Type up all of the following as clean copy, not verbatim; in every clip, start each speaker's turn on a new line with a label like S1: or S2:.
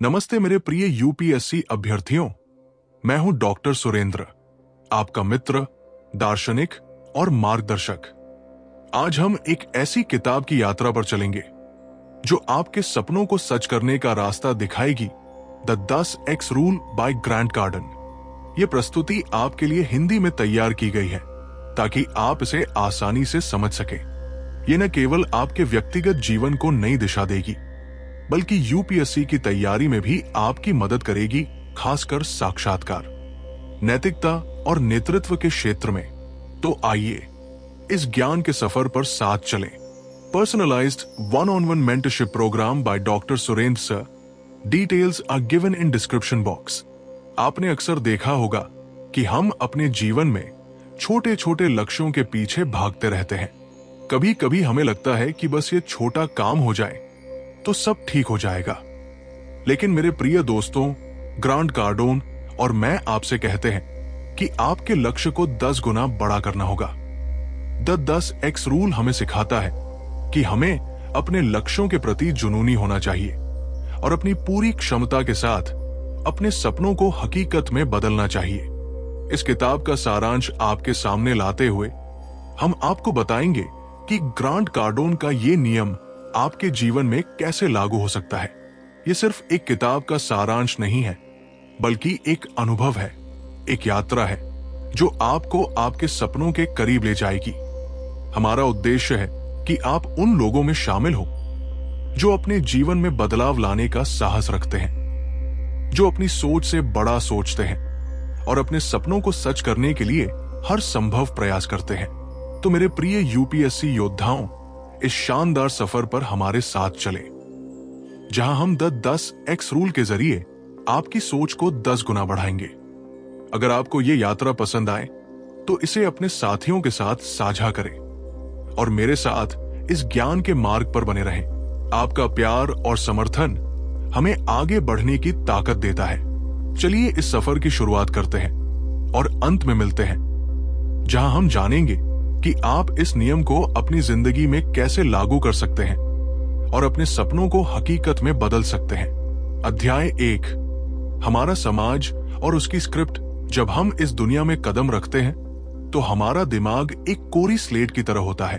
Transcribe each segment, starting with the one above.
S1: नमस्ते मेरे प्रिय यूपीएससी अभ्यर्थियों। मैं हूं डॉक्टर सुरेंद्र, आपका मित्र, दार्शनिक और मार्गदर्शक। आज हम एक ऐसी किताब की यात्रा पर चलेंगे जो आपके सपनों को सच करने का रास्ता दिखाएगी। The 10x rule by grant कार्डन। यह प्रस्तुति आपके लिए हिंदी में तैयार की गई है ताकि आप इसे आसानी से समझ सकें। यह न केवल आपके व्यक्तिगत जीवन को नई दिशा देगी बल्कि यूपीएससी की तैयारी में भी आपकी मदद करेगी, खासकर साक्षात्कार, नैतिकता और नेतृत्व के क्षेत्र में। तो आइए इस ज्ञान के सफर पर साथ चलें। Personalised one-on-one mentorship programme by doctor Surendra sir. Details are given in description box. आपने अक्सर देखा होगा कि हम अपने जीवन में छोटे छोटे लक्ष्यों के पीछे भागते रहते हैं। कभी कभी हमें लगता है कि बस ये छोटा काम हो जाए तो सब ठीक हो जाएगा। लेकिन मेरे प्रिय दोस्तों, ग्रांट कार्डोन और मैं आपसे कहते हैं कि आपके लक्ष्य को 10 गुना बड़ा करना होगा। द 10x रूल हमें सिखाता है कि हमें अपने लक्ष्यों के प्रति जुनूनी होना चाहिए और अपनी पूरी क्षमता के साथ अपने सपनों को हकीकत में बदलना चाहिए। इस किताब का सारांश आपके सामने लाते हुए हम आपको बताएंगे कि ग्रांट कार्डोन का ये नियम आपके जीवन में कैसे लागू हो सकता है। ये सिर्फ एक किताब का सारांश नहीं है, बल्कि एक अनुभव है, एक यात्रा है जो आपको आपके सपनों के करीब ले जाएगी। हमारा उद्देश्य है कि आप उन लोगों में शामिल हो जो अपने जीवन में बदलाव लाने का साहस रखते हैं, जो अपनी सोच से बड़ा सोचते हैं और अपने सपनों को सच करने के लिए हर संभव प्रयास करते हैं। तो मेरे प्रिय यूपीएससी योद्धाओं, इस शानदार सफर पर हमारे साथ चले, जहां हम द 10x रूल के जरिए आपकी सोच को 10 गुना बढ़ाएंगे। अगर आपको ये यात्रा पसंद आए तो इसे अपने साथियों के साथ साझा करें और मेरे साथ इस ज्ञान के मार्ग पर बने रहें। आपका प्यार और समर्थन हमें आगे बढ़ने की ताकत देता है। चलिए इस सफर की शुरुआत करते हैं और अंत में मिलते हैं, जहां हम जानेंगे कि आप इस नियम को अपनी जिंदगी में कैसे लागू कर सकते हैं और अपने सपनों को हकीकत में बदल सकते हैं। अध्याय 1, हमारा समाज और उसकी स्क्रिप्ट। जब हम इस दुनिया में कदम रखते हैं तो हमारा दिमाग एक कोरी स्लेट की तरह होता है,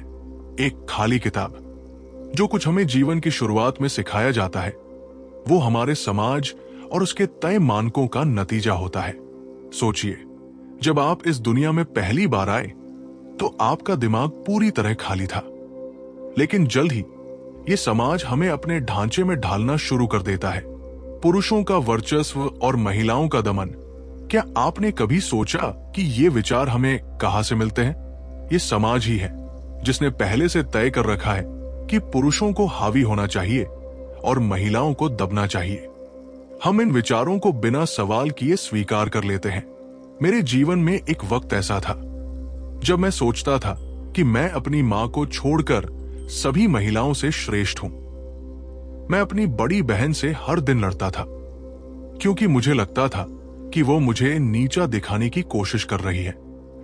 S1: एक खाली किताब। जो कुछ हमें जीवन की शुरुआत में सिखाया जाता है वो हमारे समाज और उसके तय मानकों का नतीजा होता है। सोचिए, जब आप इस दुनिया में पहली बार आए तो आपका दिमाग पूरी तरह खाली था, लेकिन जल्द ही ये समाज हमें अपने ढांचे में ढालना शुरू कर देता है। पुरुषों का वर्चस्व और महिलाओं का दमन। क्या आपने कभी सोचा कि ये विचार हमें कहां से मिलते हैं? ये समाज ही है जिसने पहले से तय कर रखा है कि पुरुषों को हावी होना चाहिए और महिलाओं को दबना चाहिए। हम इन विचारों को बिना सवाल किए स्वीकार कर लेते हैं। मेरे जीवन में एक वक्त ऐसा था जब मैं सोचता था कि मैं अपनी मां को छोड़कर सभी महिलाओं से श्रेष्ठ हूं। मैं अपनी बड़ी बहन से हर दिन लड़ता था क्योंकि मुझे लगता था कि वो मुझे नीचा दिखाने की कोशिश कर रही है।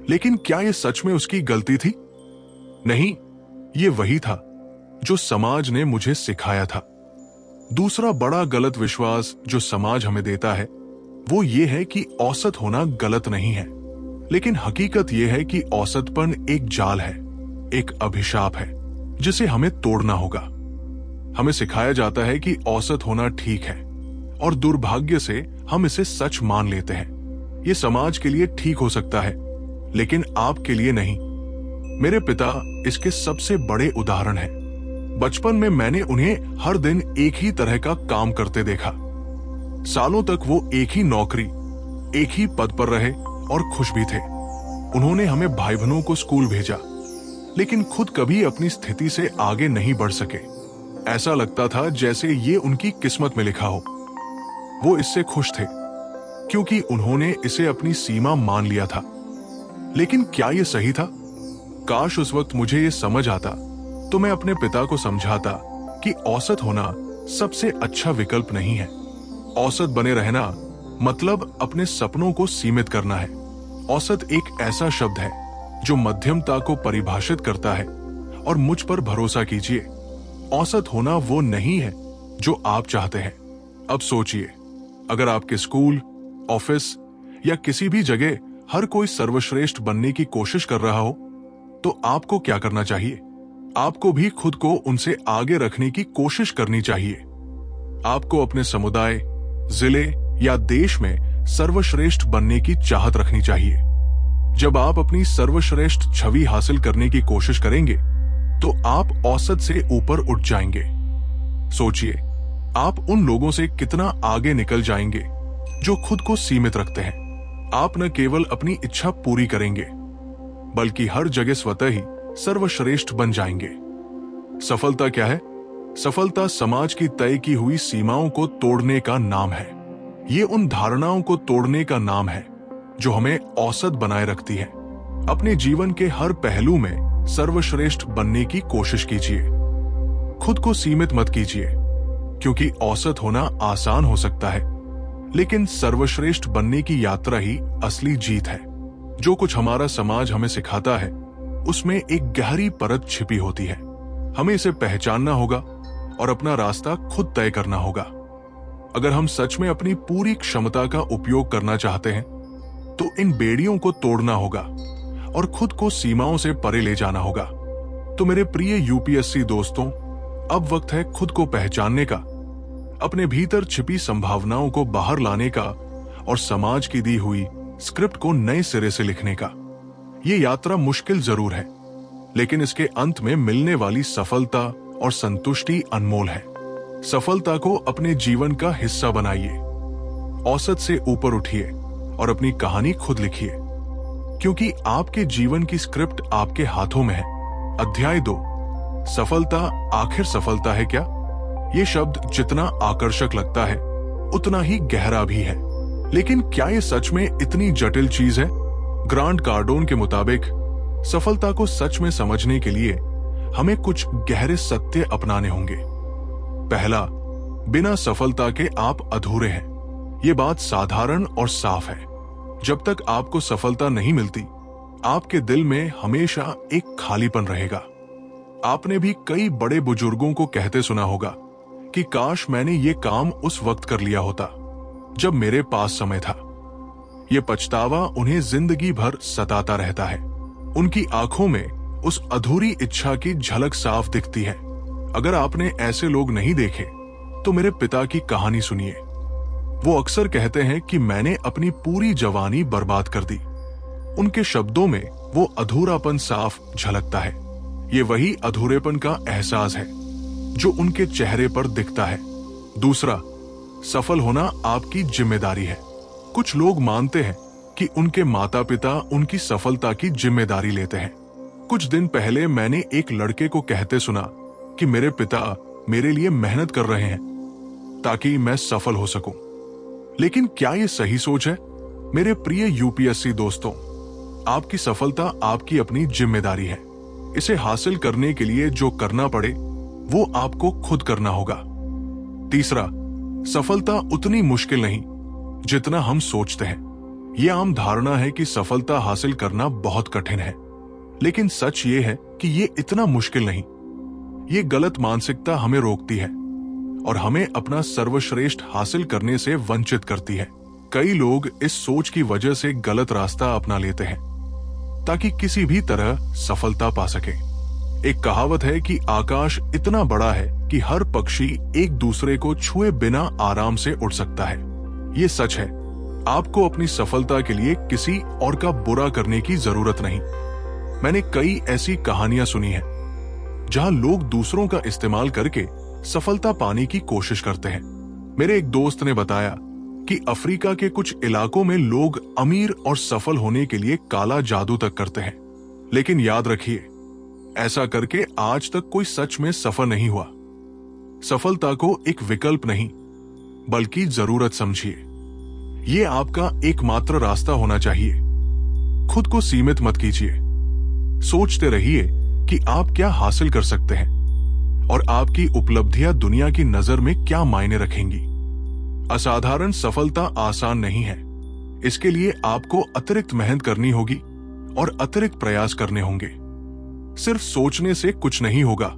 S1: लेकिन क्या यह सच में उसकी गलती थी? नहीं, ये वही था जो समाज ने मुझे सिखाया था। दूसरा बड़ा गलत विश्वास जो समाज हमें देता है वो ये है कि औसत होना गलत नहीं है, लेकिन हकीकत यह है कि औसतपन एक जाल है, एक अभिशाप है जिसे हमें तोड़ना होगा। हमें सिखाया जाता है कि औसत होना ठीक है और दुर्भाग्य से हम इसे सच मान लेते हैं। यह समाज के लिए ठीक हो सकता है, लेकिन आपके लिए नहीं। मेरे पिता इसके सबसे बड़े उदाहरण हैं। बचपन में मैंने उन्हें हर दिन एक ही तरह का काम करते देखा। सालों तक वो एक ही नौकरी, एक ही पद पर रहे और खुश भी थे। उन्होंने हमें भाई बहनों को स्कूल भेजा, लेकिन खुद कभी अपनी स्थिति से आगे नहीं बढ़ सके। ऐसा लगता था जैसे ये उनकी किस्मत में लिखा हो। वो इससे खुश थे क्योंकि उन्होंने इसे अपनी सीमा मान लिया था। लेकिन क्या ये सही था? काश उस वक्त मुझे ये समझ आता तो मैं अपने पिता को समझाता कि औसत होना सबसे अच्छा विकल्प नहीं है। औसत बने रहना मतलब अपने सपनों को सीमित करना है। औसत एक ऐसा शब्द है जो मध्यमता को परिभाषित करता है और मुझ पर भरोसा कीजिए, औसत होना वो नहीं है जो आप चाहते हैं। अब सोचिए, अगर आपके स्कूल, ऑफिस या किसी भी जगह हर कोई सर्वश्रेष्ठ बनने की कोशिश कर रहा हो, तो आपको क्या करना चाहिए? आपको भी खुद को उनसे आगे रखने की कोशिश करनी चाहिए। आपको अपने समुदाय, जिले या देश में सर्वश्रेष्ठ बनने की चाहत रखनी चाहिए। जब आप अपनी सर्वश्रेष्ठ छवि हासिल करने की कोशिश करेंगे, तो आप औसत से ऊपर उठ जाएंगे। सोचिए, आप उन लोगों से कितना आगे निकल जाएंगे जो खुद को सीमित रखते हैं। आप न केवल अपनी इच्छा पूरी करेंगे, बल्कि हर जगह स्वतः ही सर्वश्रेष्ठ बन जाएंगे। सफलता क्या है? सफलता समाज की तय की हुई सीमाओं को तोड़ने का नाम है। ये उन धारणाओं को तोड़ने का नाम है जो हमें औसत बनाए रखती है। अपने जीवन के हर पहलू में सर्वश्रेष्ठ बनने की कोशिश कीजिए। खुद को सीमित मत कीजिए, क्योंकि औसत होना आसान हो सकता है, लेकिन सर्वश्रेष्ठ बनने की यात्रा ही असली जीत है। जो कुछ हमारा समाज हमें सिखाता है, उसमें एक गहरी परत छिपी होती है। हमें इसे पहचानना होगा और अपना रास्ता खुद तय करना होगा। अगर हम सच में अपनी पूरी क्षमता का उपयोग करना चाहते हैं, तो इन बेड़ियों को तोड़ना होगा और खुद को सीमाओं से परे ले जाना होगा। तो मेरे प्रिय यूपीएससी दोस्तों, अब वक्त है खुद को पहचानने का, अपने भीतर छिपी संभावनाओं को बाहर लाने का और समाज की दी हुई स्क्रिप्ट को नए सिरे से लिखने का। ये यात्रा मुश्किल जरूर है, लेकिन इसके अंत में मिलने वाली सफलता और संतुष्टि अनमोल है। सफलता को अपने जीवन का हिस्सा बनाइए, औसत से ऊपर उठिए और अपनी कहानी खुद लिखिए, क्योंकि आपके जीवन की स्क्रिप्ट आपके हाथों में है। अध्याय 2, सफलता आखिर सफलता है क्या? ये शब्द जितना आकर्षक लगता है, उतना ही गहरा भी है। लेकिन क्या ये सच में इतनी जटिल चीज है? ग्रांट कार्डोन के मुताबिक सफलता को सच में समझने के लिए हमें कुछ गहरे सत्य अपनाने होंगे। पहला, बिना सफलता के आप अधूरे हैं। ये बात साधारण और साफ है। जब तक आपको सफलता नहीं मिलती, आपके दिल में हमेशा एक खालीपन रहेगा। आपने भी कई बड़े बुजुर्गों को कहते सुना होगा कि काश मैंने ये काम उस वक्त कर लिया होता जब मेरे पास समय था। ये पछतावा उन्हें जिंदगी भर सताता रहता है। उनकी आंखों में उस अधूरी इच्छा की झलक साफ दिखती है। अगर आपने ऐसे लोग नहीं देखे, तो मेरे पिता की कहानी सुनिए। वो अक्सर कहते हैं कि मैंने अपनी पूरी जवानी बर्बाद कर दी। उनके शब्दों में वो अधूरापन साफ झलकता है। ये वही अधूरेपन का एहसास है जो उनके चेहरे पर दिखता है। दूसरा, सफल होना आपकी जिम्मेदारी है। कुछ लोग मानते हैं कि उनके माता पिता उनकी सफलता की जिम्मेदारी लेते हैं। कुछ दिन पहले मैंने एक लड़के को कहते सुना कि मेरे पिता मेरे लिए मेहनत कर रहे हैं ताकि मैं सफल हो सकूं। लेकिन क्या यह सही सोच है? मेरे प्रिय यूपीएससी दोस्तों, आपकी सफलता आपकी अपनी जिम्मेदारी है। इसे हासिल करने के लिए जो करना पड़े, वो आपको खुद करना होगा। तीसरा, सफलता उतनी मुश्किल नहीं जितना हम सोचते हैं। यह आम धारणा है कि सफलता हासिल करना बहुत कठिन है, लेकिन सच ये है कि ये इतना मुश्किल नहीं। ये गलत मानसिकता हमें रोकती है और हमें अपना सर्वश्रेष्ठ हासिल करने से वंचित करती है। कई लोग इस सोच की वजह से गलत रास्ता अपना लेते हैं ताकि किसी भी तरह सफलता पा सके। एक कहावत है कि आकाश इतना बड़ा है कि हर पक्षी एक दूसरे को छुए बिना आराम से उड़ सकता है। ये सच है। आपको अपनी सफलता के लिए किसी और का बुरा करने की जरूरत नहीं। मैंने कई ऐसी कहानियां सुनी हैं जहां लोग दूसरों का इस्तेमाल करके सफलता पाने की कोशिश करते हैं। मेरे एक दोस्त ने बताया कि अफ्रीका के कुछ इलाकों में लोग अमीर और सफल होने के लिए काला जादू तक करते हैं। लेकिन याद रखिए, ऐसा करके आज तक कोई सच में सफल नहीं हुआ। सफलता को एक विकल्प नहीं, बल्कि जरूरत समझिए। ये आपका एकमात्र रास्ता होना चाहिए। खुद को सीमित मत कीजिए। सोचते रहिए कि आप क्या हासिल कर सकते हैं और आपकी उपलब्धियां दुनिया की नजर में क्या मायने रखेंगी। असाधारण सफलता आसान नहीं है। इसके लिए आपको अतिरिक्त मेहनत करनी होगी और अतिरिक्त प्रयास करने होंगे। सिर्फ सोचने से कुछ नहीं होगा।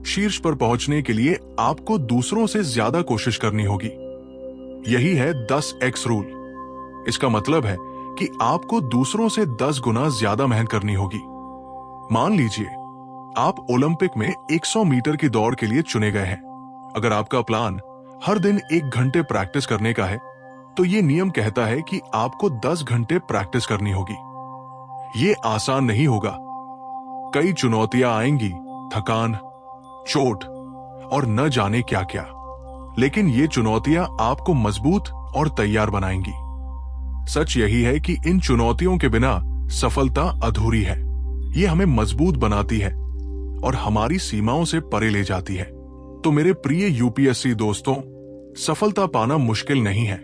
S1: शीर्ष पर पहुंचने के लिए आपको दूसरों से ज्यादा कोशिश करनी होगी। यही है 10x रूल। इसका मतलब है कि आपको दूसरों से 10 गुना ज्यादा मेहनत करनी होगी। मान लीजिए आप ओलंपिक में 100 मीटर की दौड़ के लिए चुने गए हैं। अगर आपका प्लान हर दिन 1 घंटे प्रैक्टिस करने का है, तो ये नियम कहता है कि आपको 10 घंटे प्रैक्टिस करनी होगी। ये आसान नहीं होगा। कई चुनौतियां आएंगी, थकान, चोट और न जाने क्या क्या। लेकिन ये चुनौतियां आपको मजबूत और तैयार बनाएंगी। सच यही है कि इन चुनौतियों के बिना सफलता अधूरी है। ये हमें मजबूत बनाती है और हमारी सीमाओं से परे ले जाती है। तो मेरे प्रिय यूपीएससी दोस्तों, सफलता पाना मुश्किल नहीं है।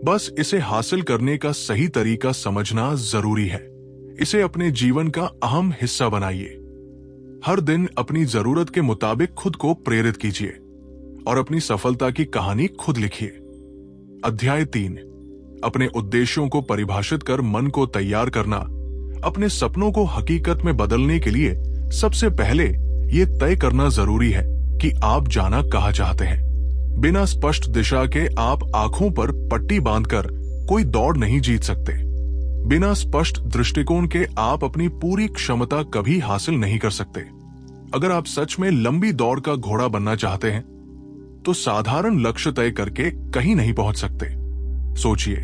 S1: बस इसे हासिल करने का सही तरीका समझना जरूरी है। इसे अपने जीवन का अहम हिस्सा बनाइए। हर दिन अपनी जरूरत के मुताबिक खुद को प्रेरित कीजिए और अपनी सफलता की कहानी खुद लिखिए। अध्याय 3, अपने उद्देश्यों को परिभाषित कर मन को तैयार करना। अपने सपनों को हकीकत में बदलने के लिए सबसे पहले ये तय करना जरूरी है कि आप जाना कहाँ चाहते हैं। बिना स्पष्ट दिशा के आप आंखों पर पट्टी बांधकर कोई दौड़ नहीं जीत सकते। बिना स्पष्ट दृष्टिकोण के आप अपनी पूरी क्षमता कभी हासिल नहीं कर सकते। अगर आप सच में लंबी दौड़ का घोड़ा बनना चाहते हैं, तो साधारण लक्ष्य तय करके कहीं नहीं पहुंच सकते। सोचिए,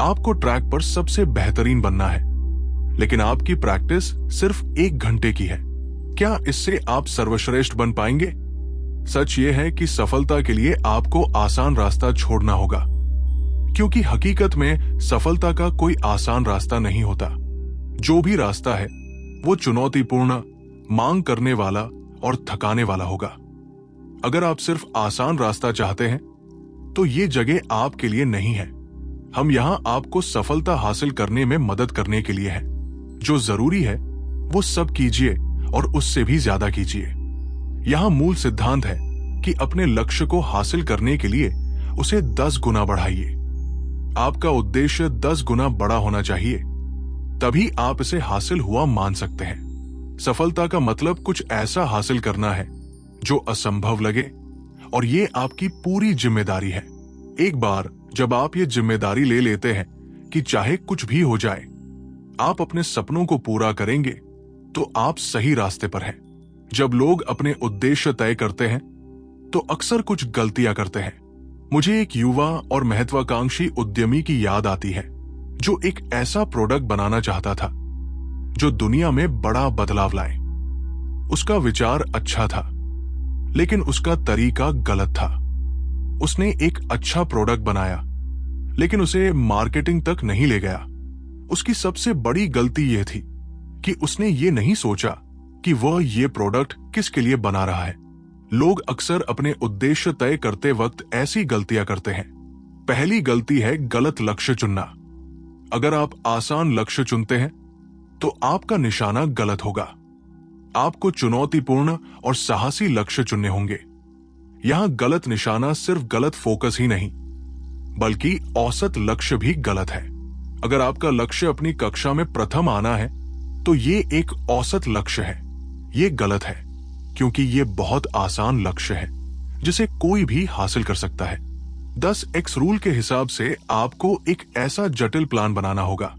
S1: आपको ट्रैक पर सबसे बेहतरीन बनना है, लेकिन आपकी प्रैक्टिस सिर्फ 1 घंटे की है। क्या इससे आप सर्वश्रेष्ठ बन पाएंगे? सच ये है कि सफलता के लिए आपको आसान रास्ता छोड़ना होगा, क्योंकि हकीकत में सफलता का कोई आसान रास्ता नहीं होता। जो भी रास्ता है वो चुनौतीपूर्ण, मांग करने वाला और थकाने वाला होगा। अगर आप सिर्फ आसान रास्ता चाहते हैं, तो ये जगह आपके लिए नहीं है। हम यहां आपको सफलता हासिल करने में मदद करने के लिए हैं। जो जरूरी है वो सब कीजिए और उससे भी ज्यादा कीजिए। यहां मूल सिद्धांत है कि अपने लक्ष्य को हासिल करने के लिए उसे 10 गुना बढ़ाइए। आपका उद्देश्य 10 गुना बड़ा होना चाहिए, तभी आप इसे हासिल हुआ मान सकते हैं। सफलता का मतलब कुछ ऐसा हासिल करना है जो असंभव लगे, और ये आपकी पूरी जिम्मेदारी है। एक बार जब आप ये जिम्मेदारी ले लेते हैं कि चाहे कुछ भी हो जाए, आप अपने सपनों को पूरा करेंगे, तो आप सही रास्ते पर हैं। जब लोग अपने उद्देश्य तय करते हैं, तो अक्सर कुछ गलतियां करते हैं। मुझे एक युवा और महत्वाकांक्षी उद्यमी की याद आती है, जो एक ऐसा प्रोडक्ट बनाना चाहता था जो दुनिया में बड़ा बदलाव लाए। उसका विचार अच्छा था, लेकिन उसका तरीका गलत था। उसने एक अच्छा प्रोडक्ट बनाया, लेकिन उसे मार्केटिंग तक नहीं ले गया। उसकी सबसे बड़ी गलती यह थी कि उसने ये नहीं सोचा कि वह ये प्रोडक्ट किसके लिए बना रहा है। लोग अक्सर अपने उद्देश्य तय करते वक्त ऐसी गलतियां करते हैं। पहली गलती है गलत लक्ष्य चुनना। अगर आप आसान लक्ष्य चुनते हैं, तो आपका निशाना गलत होगा। आपको चुनौतीपूर्ण और साहसी लक्ष्य चुनने होंगे। यहां गलत निशाना सिर्फ गलत फोकस ही नहीं, बल्कि औसत लक्ष्य भी गलत है। अगर आपका लक्ष्य अपनी कक्षा में प्रथम आना है, तो ये एक औसत लक्ष्य है। ये गलत है, क्योंकि ये बहुत आसान लक्ष्य है जिसे कोई भी हासिल कर सकता है। 10x रूल के हिसाब से आपको एक ऐसा जटिल प्लान बनाना होगा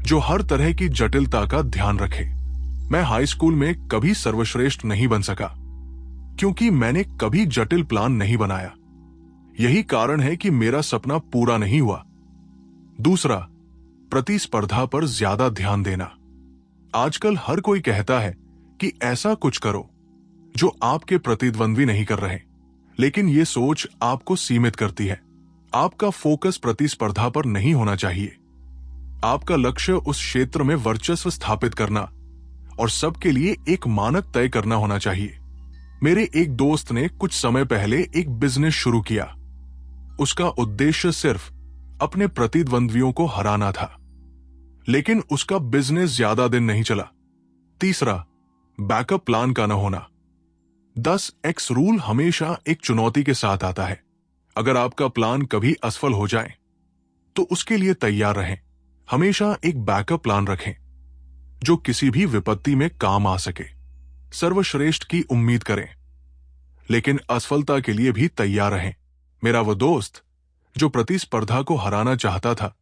S1: जो हर तरह की जटिलता का ध्यान रखे। मैं हाई स्कूल में कभी सर्वश्रेष्ठ नहीं बन सका, क्योंकि मैंने कभी जटिल प्लान नहीं बनाया। यही कारण है कि मेरा सपना पूरा नहीं हुआ। दूसरा, प्रतिस्पर्धा पर ज्यादा ध्यान देना। आजकल हर कोई कहता है कि ऐसा कुछ करो जो आपके प्रतिद्वंद्वी नहीं कर रहे, लेकिन यह सोच आपको सीमित करती है। आपका फोकस प्रतिस्पर्धा पर नहीं होना चाहिए। आपका लक्ष्य उस क्षेत्र में वर्चस्व स्थापित करना और सबके लिए एक मानक तय करना होना चाहिए। मेरे एक दोस्त ने कुछ समय पहले एक बिजनेस शुरू किया। उसका उद्देश्य सिर्फ अपने प्रतिद्वंद्वियों को हराना था, लेकिन उसका बिजनेस ज्यादा दिन नहीं चला। तीसरा, बैकअप प्लान का न होना। 10x रूल हमेशा एक चुनौती के साथ आता है। अगर आपका प्लान कभी असफल हो जाए, तो उसके लिए तैयार रहें। हमेशा एक बैकअप प्लान रखें जो किसी भी विपत्ति में काम आ सके। सर्वश्रेष्ठ की उम्मीद करें, लेकिन असफलता के लिए भी तैयार रहें। मेरा वो दोस्त जो प्रतिस्पर्धा को हराना चाहता था,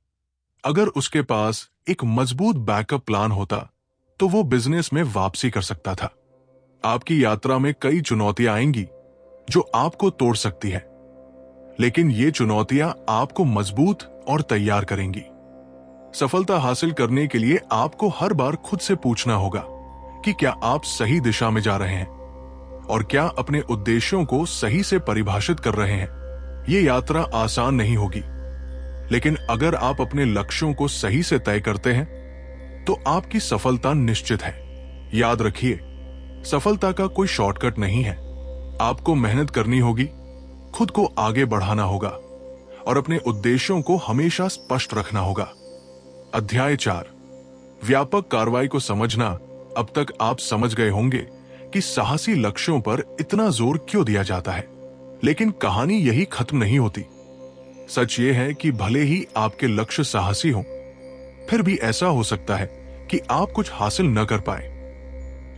S1: अगर उसके पास एक मजबूत बैकअप प्लान होता तो वो बिजनेस में वापसी कर सकता था। आपकी यात्रा में कई चुनौतियां आएंगी जो आपको तोड़ सकती है, लेकिन ये चुनौतियां आपको मजबूत और तैयार करेंगी। सफलता हासिल करने के लिए आपको हर बार खुद से पूछना होगा कि क्या आप सही दिशा में जा रहे हैं और क्या अपने उद्देश्यों को सही से परिभाषित कर रहे हैं। ये यात्रा आसान नहीं होगी, लेकिन अगर आप अपने लक्ष्यों को सही से तय करते हैं तो आपकी सफलता निश्चित है। याद रखिए, सफलता का कोई शॉर्टकट नहीं है। आपको मेहनत करनी होगी, खुद को आगे बढ़ाना होगा और अपने उद्देश्यों को हमेशा स्पष्ट रखना होगा। अध्याय 4, व्यापक कार्रवाई को समझना। अब तक आप समझ गए होंगे कि साहसी लक्ष्यों पर इतना जोर क्यों दिया जाता है, लेकिन कहानी यही खत्म नहीं होती। सच ये है कि भले ही आपके लक्ष्य साहसी हों, फिर भी ऐसा हो सकता है कि आप कुछ हासिल न कर पाए,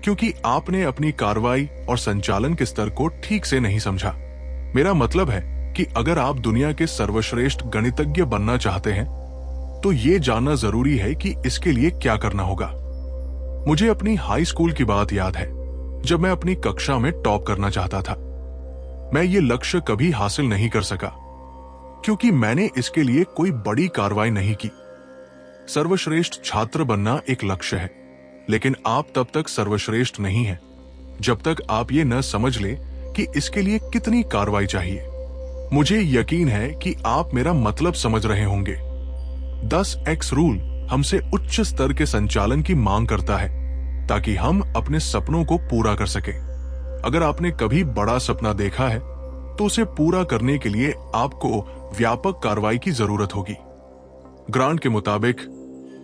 S1: क्योंकि आपने अपनी कार्रवाई और संचालन के स्तर को ठीक से नहीं समझा। मेरा मतलब है कि अगर आप दुनिया के सर्वश्रेष्ठ गणितज्ञ बनना चाहते हैं तो यह जानना जरूरी है कि इसके लिए क्या करना होगा। मुझे अपनी हाई स्कूल की बात याद है, जब मैं अपनी कक्षा में टॉप करना चाहता था। मैं ये लक्ष्य कभी हासिल नहीं कर सका क्योंकि मैंने इसके लिए कोई बड़ी कार्रवाई नहीं की। सर्वश्रेष्ठ छात्र बनना एक लक्ष्य है, लेकिन आप तब तक सर्वश्रेष्ठ नहीं हैं जब तक आप ये न समझ ले कि इसके लिए कितनी कार्रवाई चाहिए। मुझे यकीन है कि आप मेरा मतलब समझ रहे होंगे। 10x रूल हमसे उच्च स्तर के संचालन की मांग करता है ताकि हम अपने सपनों को पूरा कर सकें। अगर आपने कभी बड़ा सपना देखा है तो उसे पूरा करने के लिए आपको व्यापक कार्रवाई की जरूरत होगी। ग्रांट के मुताबिक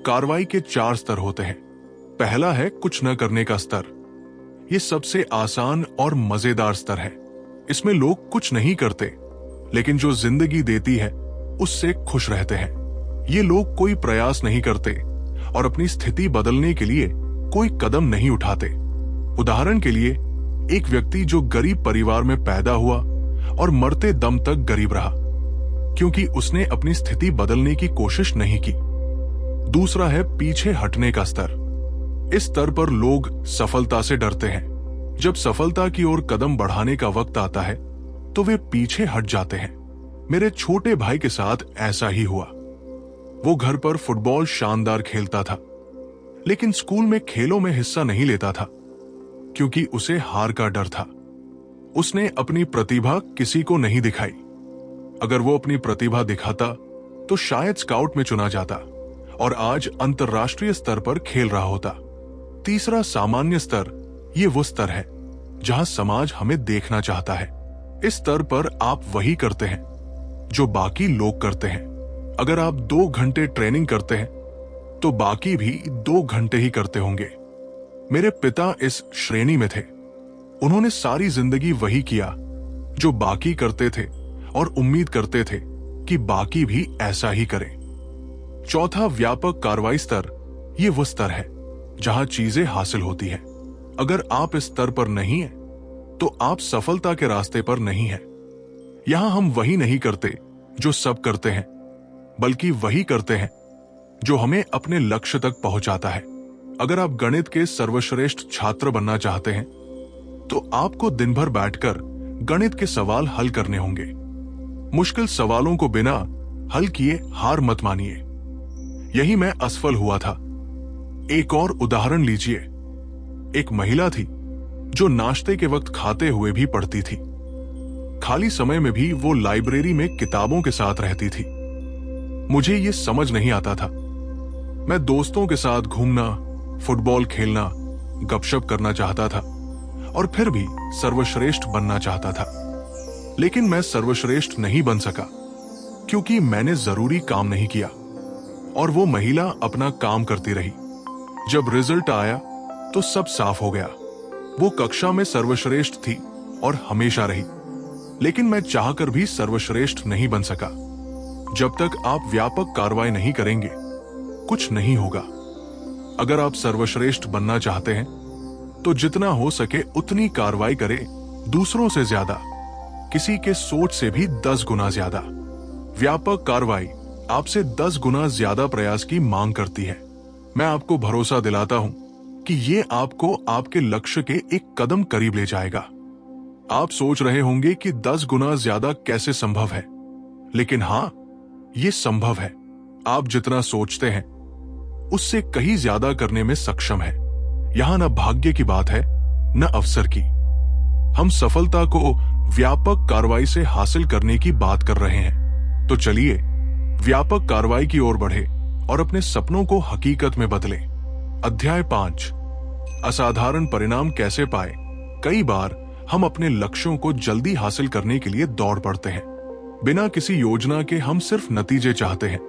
S1: कार्रवाई के 4 स्तर होते हैं। पहला है कुछ न करने का स्तर। यह सबसे आसान और मजेदार स्तर है। इसमें लोग कुछ नहीं करते, लेकिन जो जिंदगी देती है उससे खुश रहते हैं। ये लोग कोई प्रयास नहीं करते और अपनी स्थिति बदलने के लिए कोई कदम नहीं उठाते। उदाहरण के लिए, एक व्यक्ति जो गरीब परिवार में पैदा हुआ और मरते दम तक गरीब रहा क्योंकि उसने अपनी स्थिति बदलने की कोशिश नहीं की। दूसरा है पीछे हटने का स्तर। इस स्तर पर लोग सफलता से डरते हैं। जब सफलता की ओर कदम बढ़ाने का वक्त आता है तो वे पीछे हट जाते हैं। मेरे छोटे भाई के साथ ऐसा ही हुआ। वो घर पर फुटबॉल शानदार खेलता था, लेकिन स्कूल में खेलों में हिस्सा नहीं लेता था क्योंकि उसे हार का डर था। उसने अपनी प्रतिभा किसी को नहीं दिखाई। अगर वो अपनी प्रतिभा दिखाता तो शायद स्काउट में चुना जाता और आज अंतर्राष्ट्रीय स्तर पर खेल रहा होता। तीसरा सामान्य स्तर, ये वो स्तर है जहां समाज हमें देखना चाहता है। इस स्तर पर आप वही करते हैं जो बाकी लोग करते हैं। अगर आप 2 घंटे ट्रेनिंग करते हैं तो बाकी भी 2 घंटे ही करते होंगे। मेरे पिता इस श्रेणी में थे। उन्होंने सारी जिंदगी वही किया जो बाकी करते थे और उम्मीद करते थे कि बाकी भी ऐसा ही करें। चौथा व्यापक कार्रवाई स्तर, ये वो स्तर है जहां चीजें हासिल होती हैं। अगर आप इस स्तर पर नहीं हैं, तो आप सफलता के रास्ते पर नहीं हैं। यहां हम वही नहीं करते जो सब करते हैं, बल्कि वही करते हैं जो हमें अपने लक्ष्य तक पहुंचाता है। अगर आप गणित के सर्वश्रेष्ठ छात्र बनना चाहते हैं तो आपको दिन भर बैठकर गणित के सवाल हल करने होंगे। मुश्किल सवालों को बिना हल किए हार मत मानिए। यही मैं असफल हुआ था। एक और उदाहरण लीजिए। एक महिला थी जो नाश्ते के वक्त खाते हुए भी पढ़ती थी। खाली समय में भी वो लाइब्रेरी में किताबों के साथ रहती थी। मुझे ये समझ नहीं आता था। मैं दोस्तों के साथ घूमना, फुटबॉल खेलना, गपशप करना चाहता था और फिर भी सर्वश्रेष्ठ बनना चाहता था, लेकिन मैं सर्वश्रेष्ठ नहीं बन सका क्योंकि मैंने जरूरी काम नहीं किया और वो महिला अपना काम करती रही। जब रिजल्ट आया तो सब साफ हो गया। वो कक्षा में सर्वश्रेष्ठ थी और हमेशा रही, लेकिन मैं चाहकर भी सर्वश्रेष्ठ नहीं बन सका। जब तक आप व्यापक कार्रवाई नहीं करेंगे, कुछ नहीं होगा। अगर आप सर्वश्रेष्ठ बनना चाहते हैं तो जितना हो सके उतनी कार्रवाई करें दूसरों से ज्यादा, किसी के सोच से भी 10 गुना ज्यादा। व्यापक कार्रवाई आपसे 10 गुना ज्यादा प्रयास की मांग करती है। मैं आपको भरोसा दिलाता हूं कि ये आपको आपके लक्ष्य के एक कदम करीब ले जाएगा। आप सोच रहे होंगे कि 10 गुना ज्यादा कैसे संभव है, लेकिन हां, ये संभव है। आप जितना सोचते हैं उससे कहीं ज्यादा करने में सक्षम है। यहां न भाग्य की बात है, न अवसर की। हम सफलता को व्यापक कार्रवाई से हासिल करने की बात कर रहे हैं। तो चलिए व्यापक कार्रवाई की ओर बढ़े और अपने सपनों को हकीकत में बदलें। अध्याय 5, असाधारण परिणाम कैसे पाए। कई बार हम अपने लक्ष्यों को जल्दी हासिल करने के लिए दौड़ पड़ते हैं। बिना किसी योजना के हम सिर्फ नतीजे चाहते हैं,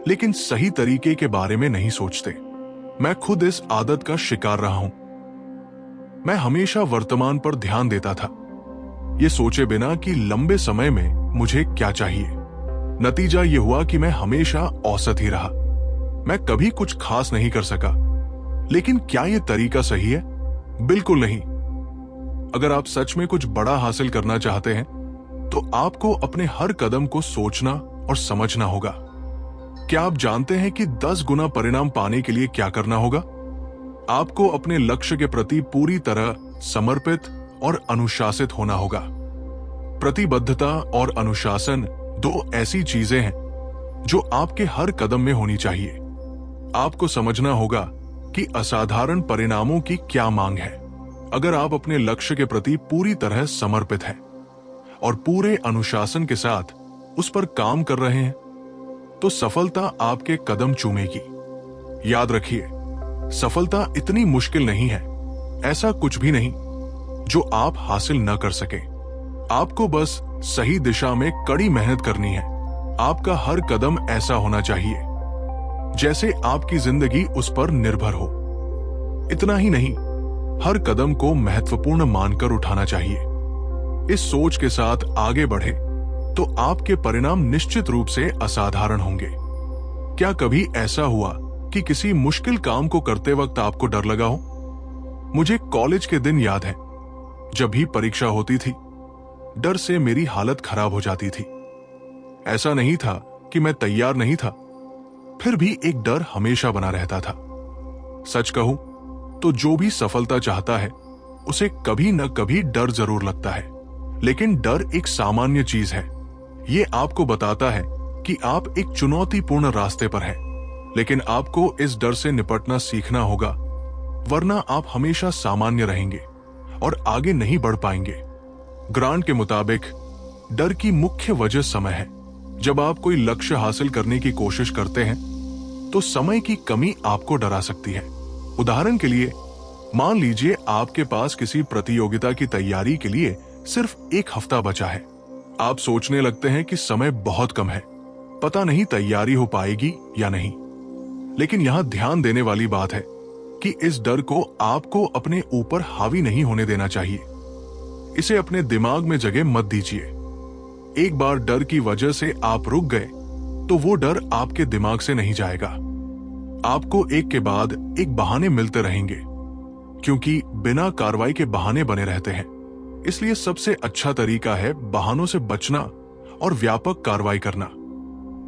S1: लेकिन सही तरीके के बारे में नहीं सोचते। मैं खुद इस आदत का शिकार रहा हूं। मैं हमेशा वर्तमान पर ध्यान देता था, ये सोचे बिना कि लंबे समय में मुझे क्या चाहिए। नतीजा ये हुआ कि मैं हमेशा औसत ही रहा। मैं कभी कुछ खास नहीं कर सका। लेकिन क्या यह तरीका सही है? बिल्कुल नहीं। अगर आप सच में कुछ बड़ा हासिल करना चाहते हैं, तो आपको अपने हर कदम को सोचना और समझना होगा। क्या आप जानते हैं कि 10 गुना परिणाम पाने के लिए क्या करना होगा? आपको अपने लक्ष्य के प्रति पूरी तरह समर्पित और अनुशासित होना होगा। प्रतिबद्धता और अनुशासन 2 ऐसी चीजें हैं जो आपके हर कदम में होनी चाहिए। आपको समझना होगा कि असाधारण परिणामों की क्या मांग है। अगर आप अपने लक्ष्य के प्रति पूरी तरह समर्पित हैं और पूरे अनुशासन के साथ उस पर काम कर रहे हैं, तो सफलता आपके कदम चूमेगी। याद रखिए, सफलता इतनी मुश्किल नहीं है। ऐसा कुछ भी नहीं जो आप हासिल न कर सके। आपको बस सही दिशा में कड़ी मेहनत करनी है। आपका हर कदम ऐसा होना चाहिए जैसे आपकी जिंदगी उस पर निर्भर हो। इतना ही नहीं, हर कदम को महत्वपूर्ण मानकर उठाना चाहिए। इस सोच के साथ आगे बढ़े तो आपके परिणाम निश्चित रूप से असाधारण होंगे। क्या कभी ऐसा हुआ कि किसी मुश्किल काम को करते वक्त आपको डर लगा हो? मुझे कॉलेज के दिन याद है, जब भी परीक्षा होती थी, डर से मेरी हालत खराब हो जाती थी। ऐसा नहीं था कि मैं तैयार नहीं था, फिर भी एक डर हमेशा बना रहता था। सच कहूं तो जो भी सफलता चाहता है, उसे कभी न कभी डर जरूर लगता है। लेकिन डर एक सामान्य चीज है। ये आपको बताता है कि आप एक चुनौतीपूर्ण रास्ते पर हैं, लेकिन आपको इस डर से निपटना सीखना होगा, वरना आप हमेशा सामान्य रहेंगे और आगे नहीं बढ़ पाएंगे। ग्रांट के मुताबिक डर की मुख्य वजह समय है। जब आप कोई लक्ष्य हासिल करने की कोशिश करते हैं, तो समय की कमी आपको डरा सकती है। उदाहरण के लिए, मान लीजिए आपके पास किसी प्रतियोगिता की तैयारी के लिए सिर्फ 1 हफ्ता बचा है। आप सोचने लगते हैं कि समय बहुत कम है, पता नहीं तैयारी हो पाएगी या नहीं। लेकिन यहां ध्यान देने वाली बात है कि इस डर को आपको अपने ऊपर हावी नहीं होने देना चाहिए। इसे अपने दिमाग में जगह मत दीजिए। एक बार डर की वजह से आप रुक गए, तो वो डर आपके दिमाग से नहीं जाएगा। आपको एक के बाद एक बहाने मिलते रहेंगे, क्योंकि बिना कार्रवाई के बहाने बने रहते हैं। इसलिए सबसे अच्छा तरीका है बहानों से बचना और व्यापक कार्रवाई करना।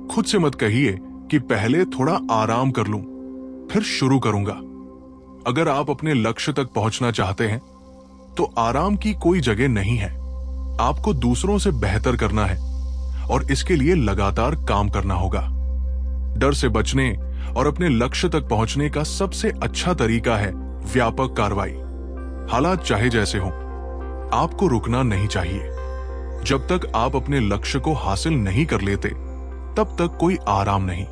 S1: खुद से मत कहिए कि पहले थोड़ा आराम कर लूं, फिर शुरू करूंगा। अगर आप अपने लक्ष्य तक पहुंचना चाहते हैं, तो आराम की कोई जगह नहीं है। आपको दूसरों से बेहतर करना है और इसके लिए लगातार काम करना होगा। डर से बचने और अपने लक्ष्य तक पहुंचने का सबसे अच्छा तरीका है व्यापक कार्रवाई। हालात चाहे जैसे हों, आपको रुकना नहीं चाहिए। जब तक आप अपने लक्ष्य को हासिल नहीं कर लेते, तब तक कोई आराम नहीं।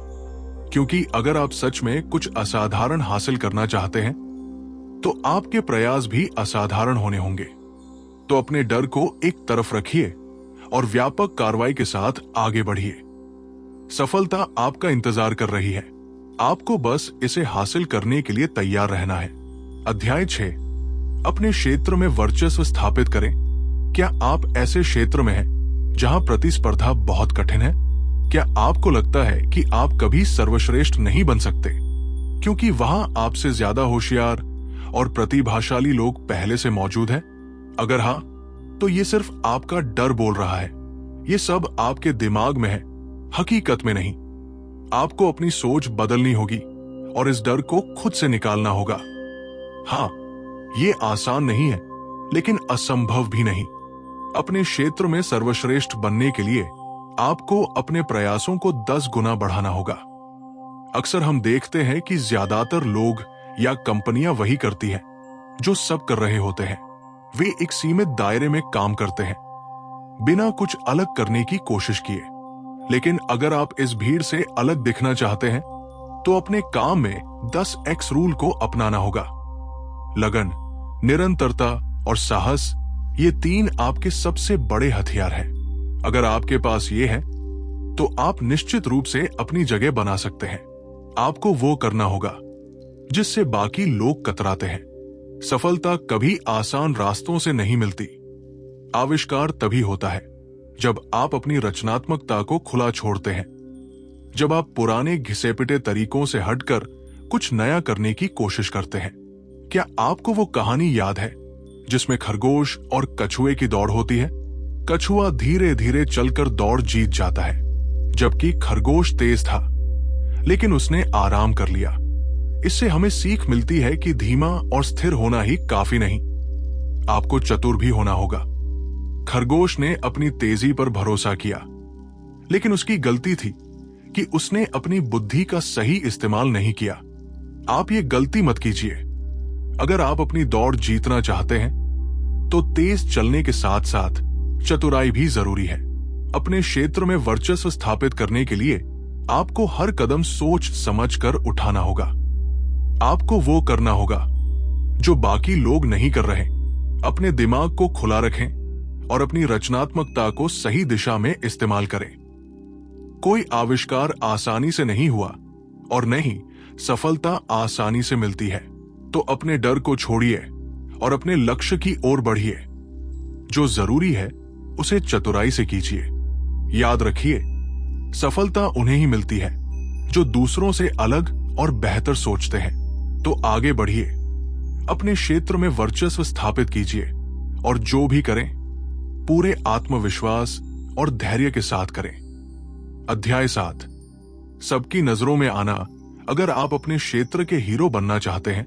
S1: क्योंकि अगर आप सच में कुछ असाधारण हासिल करना चाहते हैं, तो आपके प्रयास भी असाधारण होने होंगे। तो अपने डर को एक तरफ रखिए और व्यापक कार्रवाई के साथ आगे बढ़िए। सफलता आपका इंतजार कर रही है। आपको बस इसे हासिल करने के लिए तैयार रहना है। अध्याय 6, अपने क्षेत्र में वर्चस्व स्थापित करें। क्या आप ऐसे क्षेत्र में हैं जहां प्रतिस्पर्धा बहुत कठिन है? क्या आपको लगता है कि आप कभी सर्वश्रेष्ठ नहीं बन सकते, क्योंकि वहां आपसे ज्यादा होशियार और प्रतिभाशाली लोग पहले से मौजूद हैं? अगर हाँ, तो ये सिर्फ आपका डर बोल रहा है। ये सब आपके दिमाग में है, हकीकत में नहीं। आपको अपनी सोच बदलनी होगी और इस डर को खुद से निकालना होगा। हाँ, ये आसान नहीं है, लेकिन असंभव भी नहीं। अपने क्षेत्र में सर्वश्रेष्ठ बनने के लिए आपको अपने प्रयासों को 10 गुना बढ़ाना होगा। अक्सर हम देखते हैं कि ज्यादातर लोग या कंपनियां वही करती हैं जो सब कर रहे होते हैं। वे एक सीमित दायरे में काम करते हैं, बिना कुछ अलग करने की कोशिश किए। लेकिन अगर आप इस भीड़ से अलग दिखना चाहते हैं, तो अपने काम में 10x रूल को अपनाना होगा। लगन, निरंतरता और साहस, ये 3 आपके सबसे बड़े हथियार हैं। अगर आपके पास ये है, तो आप निश्चित रूप से अपनी जगह बना सकते हैं। आपको वो करना होगा जिससे बाकी लोग कतराते हैं। सफलता कभी आसान रास्तों से नहीं मिलती। आविष्कार तभी होता है जब आप अपनी रचनात्मकता को खुला छोड़ते हैं, जब आप पुराने घिसे पिटे तरीकों से हटकर कुछ नया करने की कोशिश करते हैं। क्या आपको वो कहानी याद है जिसमें खरगोश और कछुए की दौड़ होती है? कछुआ धीरे धीरे चलकर दौड़ जीत जाता है, जबकि खरगोश तेज था, लेकिन उसने आराम कर लिया। इससे हमें सीख मिलती है कि धीमा और स्थिर होना ही काफी नहीं, आपको चतुर भी होना होगा। खरगोश ने अपनी तेजी पर भरोसा किया, लेकिन उसकी गलती थी कि उसने अपनी बुद्धि का सही इस्तेमाल नहीं किया। आप ये गलती मत कीजिए। अगर आप अपनी दौड़ जीतना चाहते हैं, तो तेज चलने के साथ साथ चतुराई भी जरूरी है। अपने क्षेत्र में वर्चस्व स्थापित करने के लिए आपको हर कदम सोच समझकर उठाना होगा। आपको वो करना होगा जो बाकी लोग नहीं कर रहे। अपने दिमाग को खुला रखें और अपनी रचनात्मकता को सही दिशा में इस्तेमाल करें। कोई आविष्कार आसानी से नहीं हुआ और नहीं सफलता आसानी से मिलती है। तो अपने डर को छोड़िए और अपने लक्ष्य की ओर बढ़िए। जो जरूरी है उसे चतुराई से कीजिए। याद रखिए, सफलता उन्हें ही मिलती है जो दूसरों से अलग और बेहतर सोचते हैं। तो आगे बढ़िए, अपने क्षेत्र में वर्चस्व स्थापित कीजिए और जो भी करें पूरे आत्मविश्वास और धैर्य के साथ करें। अध्याय 7, सबकी नजरों में आना। अगर आप अपने क्षेत्र के हीरो बनना चाहते हैं,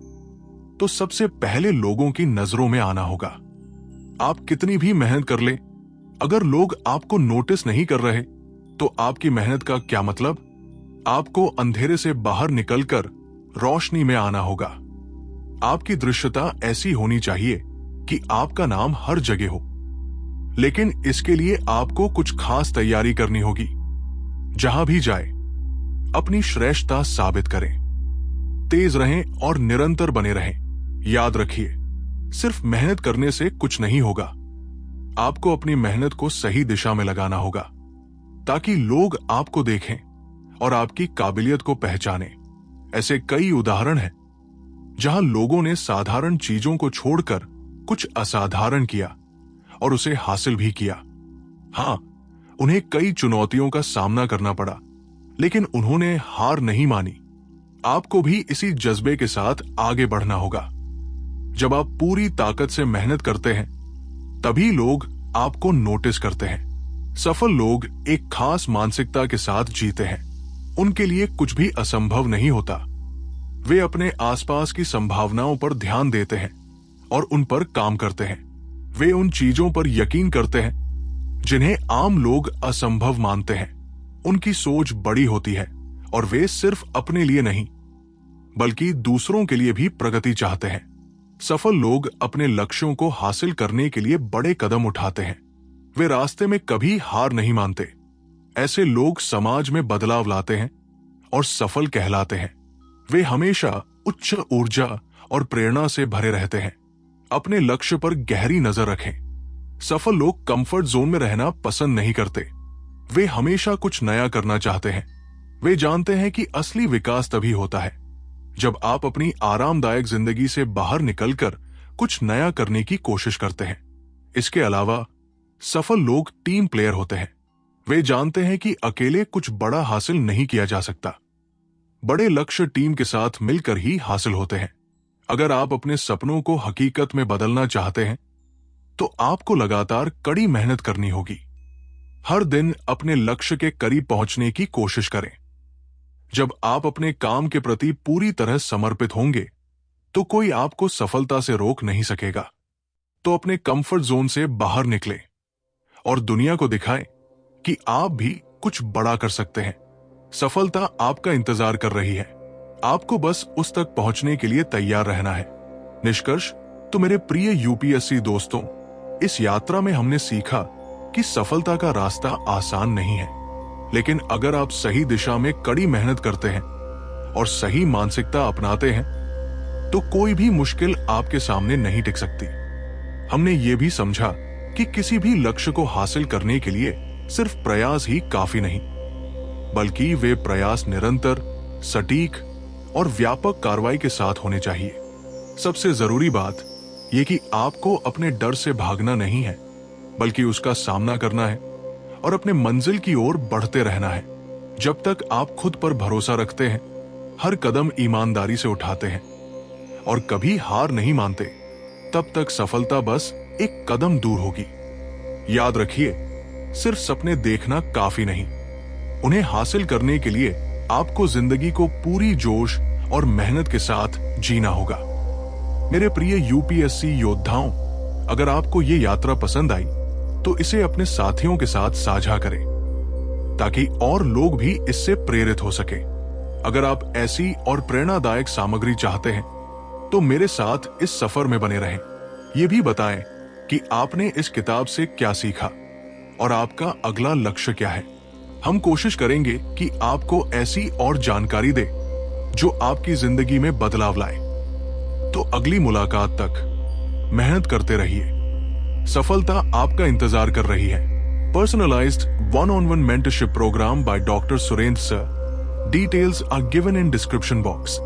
S1: तो सबसे पहले लोगों की नजरों में आना होगा। आप कितनी भी मेहनत कर लें, अगर लोग आपको नोटिस नहीं कर रहे, तो आपकी मेहनत का क्या मतलब? आपको अंधेरे से बाहर निकलकर रोशनी में आना होगा। आपकी दृश्यता ऐसी होनी चाहिए कि आपका नाम हर जगह हो, लेकिन इसके लिए आपको कुछ खास तैयारी करनी होगी। जहां भी जाए अपनी श्रेष्ठता साबित करें। तेज रहें और निरंतर बने रहें। याद रखिए, सिर्फ मेहनत करने से कुछ नहीं होगा। आपको अपनी मेहनत को सही दिशा में लगाना होगा ताकि लोग आपको देखें और आपकी काबिलियत को पहचानें। ऐसे कई उदाहरण हैं जहां लोगों ने साधारण चीजों को छोड़कर कुछ असाधारण किया और उसे हासिल भी किया। हां, उन्हें कई चुनौतियों का सामना करना पड़ा, लेकिन उन्होंने हार नहीं मानी। आपको भी इसी जज्बे के साथ आगे बढ़ना होगा। जब आप पूरी ताकत से मेहनत करते हैं, तभी लोग आपको नोटिस करते हैं। सफल लोग एक खास मानसिकता के साथ जीते हैं। उनके लिए कुछ भी असंभव नहीं होता। वे अपने आसपास की संभावनाओं पर ध्यान देते हैं और उन पर काम करते हैं। वे उन चीजों पर यकीन करते हैं जिन्हें आम लोग असंभव मानते हैं। उनकी सोच बड़ी होती है और वे सिर्फ अपने लिए नहीं, बल्कि दूसरों के लिए भी प्रगति चाहते हैं। सफल लोग अपने लक्ष्यों को हासिल करने के लिए बड़े कदम उठाते हैं। वे रास्ते में कभी हार नहीं मानते। ऐसे लोग समाज में बदलाव लाते हैं और सफल कहलाते हैं। वे हमेशा उच्च ऊर्जा और प्रेरणा से भरे रहते हैं। अपने लक्ष्य पर गहरी नजर रखें। सफल लोग कंफर्ट जोन में रहना पसंद नहीं करते। वे हमेशा कुछ नया करना चाहते हैं। वे जानते हैं कि असली विकास तभी होता है जब आप अपनी आरामदायक जिंदगी से बाहर निकलकर कुछ नया करने की कोशिश करते हैं। इसके अलावा सफल लोग टीम प्लेयर होते हैं। वे जानते हैं कि अकेले कुछ बड़ा हासिल नहीं किया जा सकता। बड़े लक्ष्य टीम के साथ मिलकर ही हासिल होते हैं। अगर आप अपने सपनों को हकीकत में बदलना चाहते हैं, तो आपको लगातार कड़ी मेहनत करनी होगी। हर दिन अपने लक्ष्य के करीब पहुंचने की कोशिश करें। जब आप अपने काम के प्रति पूरी तरह समर्पित होंगे तो कोई आपको सफलता से रोक नहीं सकेगा। तो अपने कंफर्ट जोन से बाहर निकलें और दुनिया को दिखाएं कि आप भी कुछ बड़ा कर सकते हैं। सफलता आपका इंतजार कर रही है, आपको बस उस तक पहुंचने के लिए तैयार रहना है। निष्कर्ष, तो मेरे प्रिय यूपीएससी दोस्तों, इस यात्रा में हमने सीखा कि सफलता का रास्ता आसान नहीं है, लेकिन अगर आप सही दिशा में कड़ी मेहनत करते हैं और सही मानसिकता अपनाते हैं तो कोई भी मुश्किल आपके सामने नहीं टिक सकती। हमने ये भी समझा कि किसी भी लक्ष्य को हासिल करने के लिए सिर्फ प्रयास ही काफी नहीं, बल्कि वे प्रयास निरंतर, सटीक और व्यापक कार्रवाई के साथ होने चाहिए। सबसे जरूरी बात यह कि आपको अपने डर से भागना नहीं है, बल्कि उसका सामना करना है और अपने मंजिल की ओर बढ़ते रहना है। जब तक आप खुद पर भरोसा रखते हैं, हर कदम ईमानदारी से उठाते हैं और कभी हार नहीं मानते, तब तक सफलता बस एक कदम दूर होगी। याद रखिए, सिर्फ सपने देखना काफी नहीं, उन्हें हासिल करने के लिए आपको जिंदगी को पूरी जोश और मेहनत के साथ जीना होगा। मेरे प्रिय यूपीएससी योद्धाओं, अगर आपको ये यात्रा पसंद आई तो इसे अपने साथियों के साथ साझा करें ताकि और लोग भी इससे प्रेरित हो सके। अगर आप ऐसी और प्रेरणादायक सामग्री चाहते हैं तो मेरे साथ इस सफर में बने रहें। ये भी बताएं कि आपने इस किताब से क्या सीखा और आपका अगला लक्ष्य क्या है। हम कोशिश करेंगे कि आपको ऐसी और जानकारी दे जो आपकी जिंदगी में बदलाव लाए। तो अगली मुलाकात तक मेहनत करते रहिए, सफलता आपका इंतजार कर रही है। Personalised one-on-one mentorship program by Dr. Surendra sir. Details are given in description box.